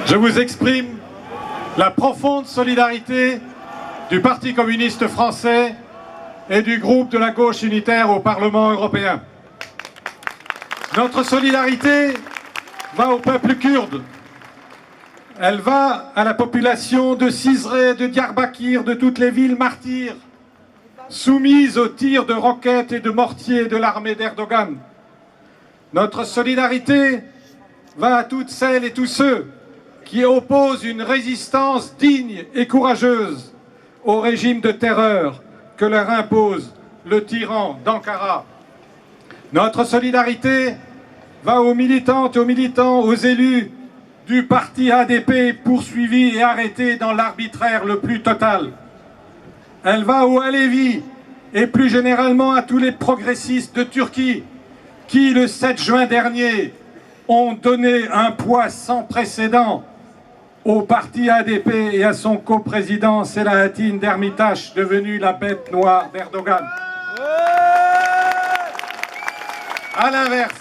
Je vous exprime la profonde solidarité du Parti communiste français et du groupe de la gauche unitaire au Parlement européen. Notre solidarité va au peuple kurde. Elle va à la population de Cizre, de Diyarbakir, de toutes les villes martyres, soumises aux tirs de roquettes et de mortiers de l'armée d'Erdogan. Notre solidarité va à toutes celles et tous ceux qui opposent une résistance digne et courageuse au régime de terreur que leur impose le tyran d'Ankara. Notre solidarité va aux militantes et aux militants, aux élus du parti ADP poursuivis et arrêtés dans l'arbitraire le plus total. Elle va aux Alevis et plus généralement à tous les progressistes de Turquie qui, le 7 juin dernier, ont donné un poids sans précédent au parti ADP et à son coprésident Selahattin Demirtas, devenu la bête noire d'Erdogan. À l'inverse,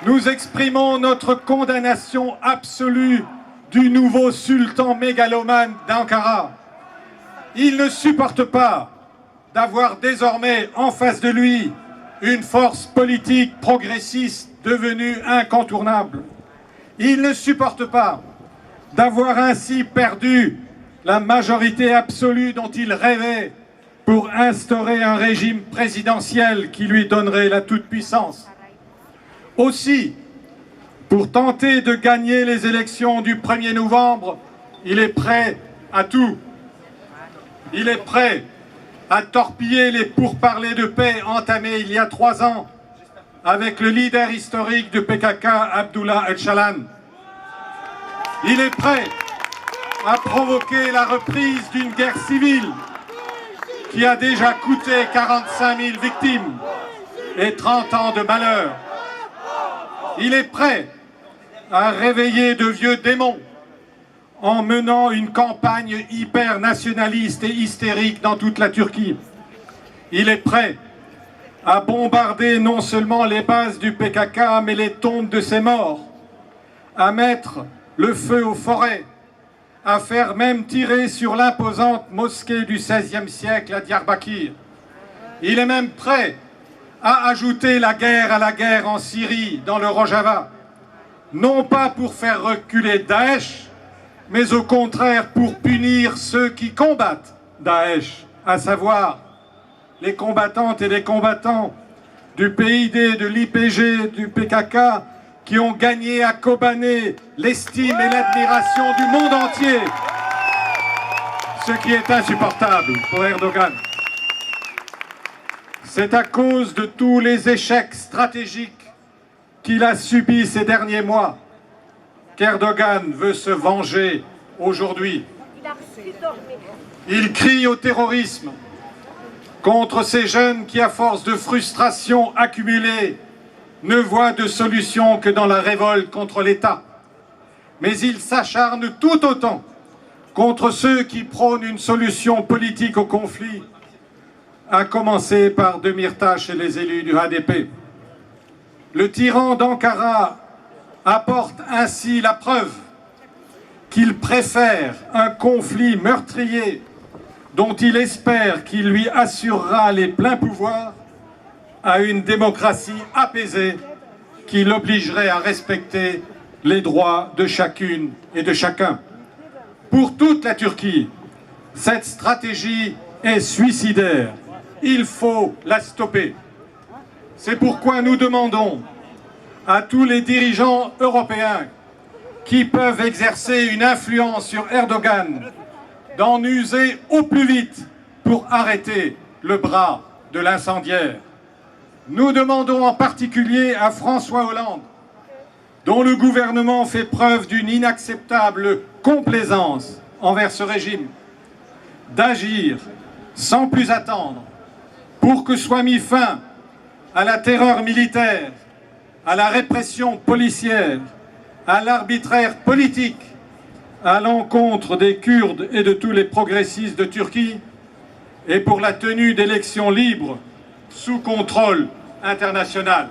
nous exprimons notre condamnation absolue du nouveau sultan mégalomane d'Ankara. Il ne supporte pas d'avoir désormais en face de lui une force politique progressiste devenue incontournable. Il ne supporte pas d'avoir ainsi perdu la majorité absolue dont il rêvait pour instaurer un régime présidentiel qui lui donnerait la toute-puissance. Aussi, pour tenter de gagner les élections du 1er novembre, il est prêt à tout. Il est prêt à torpiller les pourparlers de paix entamés il y a 3 ans avec le leader historique du PKK, Abdullah Öcalan. Il est prêt à provoquer la reprise d'une guerre civile qui a déjà coûté 45 000 victimes et 30 ans de malheur. Il est prêt à réveiller de vieux démons en menant une campagne hyper nationaliste et hystérique dans toute la Turquie. Il est prêt à bombarder non seulement les bases du PKK, mais les tombes de ses morts, à mettre le feu aux forêts, à faire même tirer sur l'imposante mosquée du XVIe siècle à Diyarbakir. Il est même prêt à ajouter la guerre à la guerre en Syrie, dans le Rojava, non pas pour faire reculer Daesh, mais au contraire pour punir ceux qui combattent Daesh, à savoir les combattantes et les combattants du PID, de l'IPG, du PKK, qui ont gagné à Kobané l'estime et l'admiration du monde entier, ce qui est insupportable pour Erdogan. C'est à cause de tous les échecs stratégiques qu'il a subis ces derniers mois qu'Erdogan veut se venger aujourd'hui. Il crie au terrorisme contre ces jeunes qui, à force de frustration accumulée, ne voient de solution que dans la révolte contre l'État. Mais il s'acharne tout autant contre ceux qui prônent une solution politique au conflit, à commencer par Demirtas et les élus du HDP. Le tyran d'Ankara apporte ainsi la preuve qu'il préfère un conflit meurtrier dont il espère qu'il lui assurera les pleins pouvoirs à une démocratie apaisée qui l'obligerait à respecter les droits de chacune et de chacun. Pour toute la Turquie, cette stratégie est suicidaire. Il faut la stopper. C'est pourquoi nous demandons à tous les dirigeants européens qui peuvent exercer une influence sur Erdogan d'en user au plus vite pour arrêter le bras de l'incendiaire. Nous demandons en particulier à François Hollande, dont le gouvernement fait preuve d'une inacceptable complaisance envers ce régime, d'agir sans plus attendre pour que soit mis fin à la terreur militaire, à la répression policière, à l'arbitraire politique, à l'encontre des Kurdes et de tous les progressistes de Turquie, et pour la tenue d'élections libres sous contrôle international.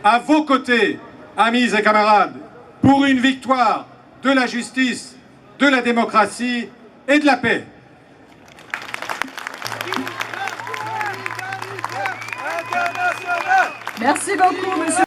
À vos côtés, amis et camarades, pour une victoire de la justice, de la démocratie et de la paix. Merci beaucoup, monsieur.